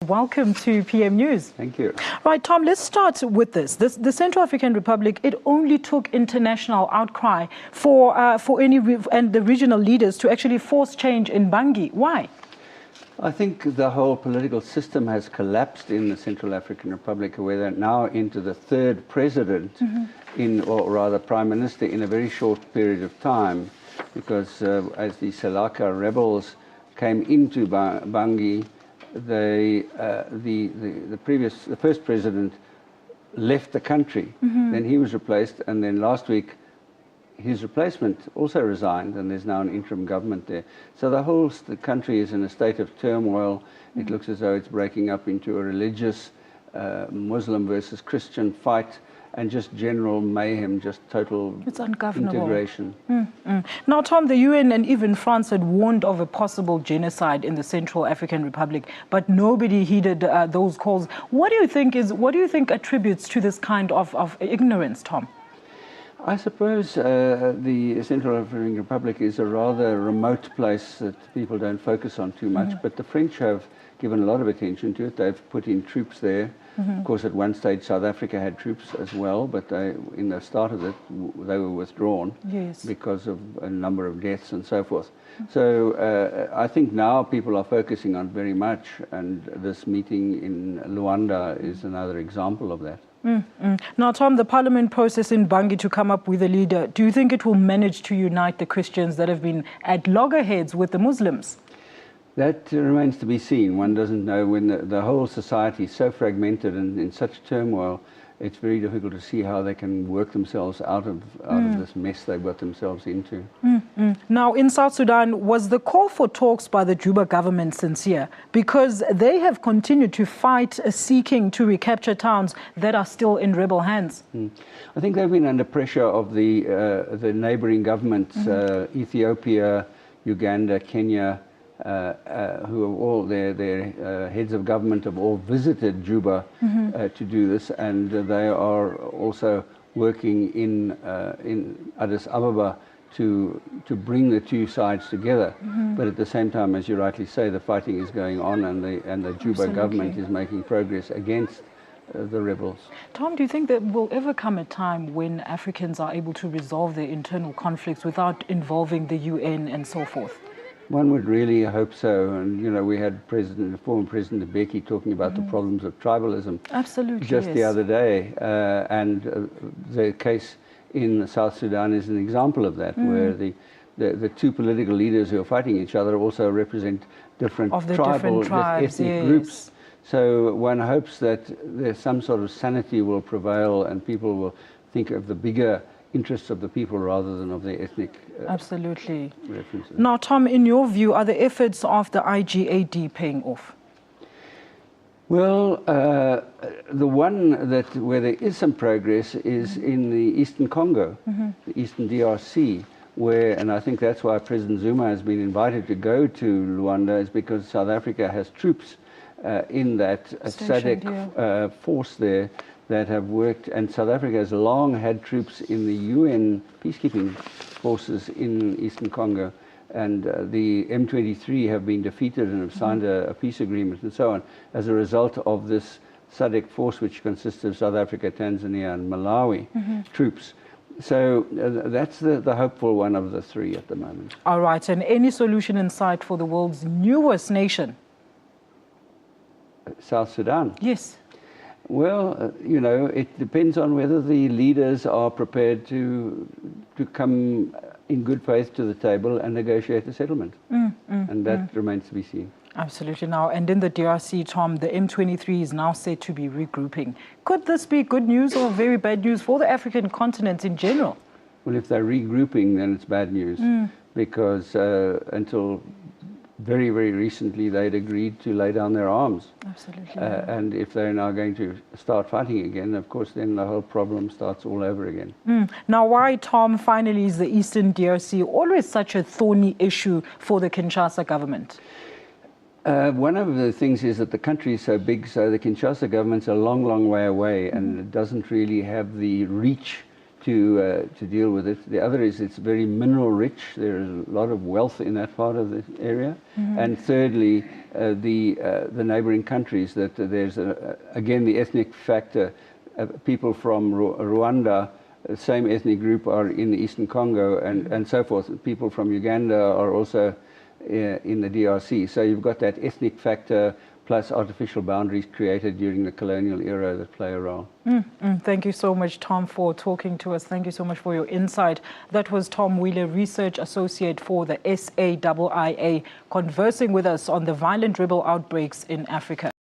Welcome to PM News. Thank you. Right, Tom, let's start with this. The Central African Republic, it only took international outcry and the regional leaders to actually force change in Bangui. Why? I think the whole political system has collapsed in the Central African Republic, where they're now into the third president, or rather prime minister, in a very short period of time, because as the Selaka rebels came into Bangui, the first president left the country. Then he was replaced, and then last week his replacement also resigned, and there's now an interim government there. So the country is in a state of turmoil. It looks as though it's breaking up into a religious Muslim versus Christian fight, and just general mayhem, just total integration. Now, Tom, the UN and even France had warned of a possible genocide in the Central African Republic, but nobody heeded those calls. What do you think attributes to this kind of ignorance, Tom? I suppose the Central African Republic is a rather remote place that people don't focus on too much, but the French have given a lot of attention to it. They've put in troops there. Of course, at one stage, South Africa had troops as well, but in the start of it, they were withdrawn because of a number of deaths and so forth. So I think now people are focusing on very much, and this meeting in Luanda is another example of that. Now, Tom, the parliament process in Bangui to come up with a leader, do you think it will manage to unite the Christians that have been at loggerheads with the Muslims? That remains to be seen. One doesn't know. When the whole society is so fragmented and in such turmoil, it's very difficult to see how they can work themselves out of this mess they've got themselves into. Now, in South Sudan, was the call for talks by the Juba government sincere? Because they have continued to fight, seeking to recapture towns that are still in rebel hands. I think they've been under pressure of the neighboring governments, Ethiopia, Uganda, Kenya, who have all their heads of government have all visited Juba to do this, and they are also working in Addis Ababa to bring the two sides together. But at the same time, as you rightly say, the fighting is going on, and the Juba government is making progress against the rebels. Tom, do you think there will ever come a time when Africans are able to resolve their internal conflicts without involving the UN and so forth? One would really hope so, and you know, we had former President Mbeki talking about the problems of tribalism. Absolutely, just the other day, and the case in South Sudan is an example of that, where the two political leaders who are fighting each other also represent different ethnic groups. So one hopes that there's some sort of sanity will prevail, and people will think of the bigger interests of the people rather than of their ethnic references. Now, Tom, in your view, are the efforts of the IGAD paying off? Well, the one where there is some progress is in the Eastern Congo, the Eastern DRC, and I think that's why President Zuma has been invited to go to Luanda, is because South Africa has troops in that SADC force there that have worked, and South Africa has long had troops in the UN peacekeeping forces in Eastern Congo, and the M23 have been defeated and have signed a peace agreement and so on as a result of this SADC force, which consists of South Africa, Tanzania and Malawi troops. So that's the hopeful one of the three at the moment. All right, and any solution in sight for the world's newest nation? South Sudan? Yes. Well, you know, it depends on whether the leaders are prepared to come in good faith to the table and negotiate a settlement. And that remains to be seen. Absolutely. Now, and in the DRC, Tom, the M23 is now said to be regrouping. Could this be good news or very bad news for the African continent in general? Well, if they're regrouping, then it's bad news, because until very, very recently, they'd agreed to lay down their arms. Absolutely. And if they're now going to start fighting again, of course, then the whole problem starts all over again. Now, why, Tom, finally is the Eastern DRC always such a thorny issue for the Kinshasa government? One of the things is that the country is so big, so the Kinshasa government's a long, long way away, and it doesn't really have the reach to deal with it. The other is it's very mineral rich. There is a lot of wealth in that part of the area. And thirdly, the neighboring countries, that there's again the ethnic factor. People from Rwanda, the same ethnic group, are in the Eastern Congo, and so forth. People from Uganda are also in the DRC. So you've got that ethnic factor plus artificial boundaries created during the colonial era that play a role. Thank you so much, Tom, for talking to us. Thank you so much for your insight. That was Tom Wheeler, Research Associate for the SAIIA, conversing with us on the violent rebel outbreaks in Africa.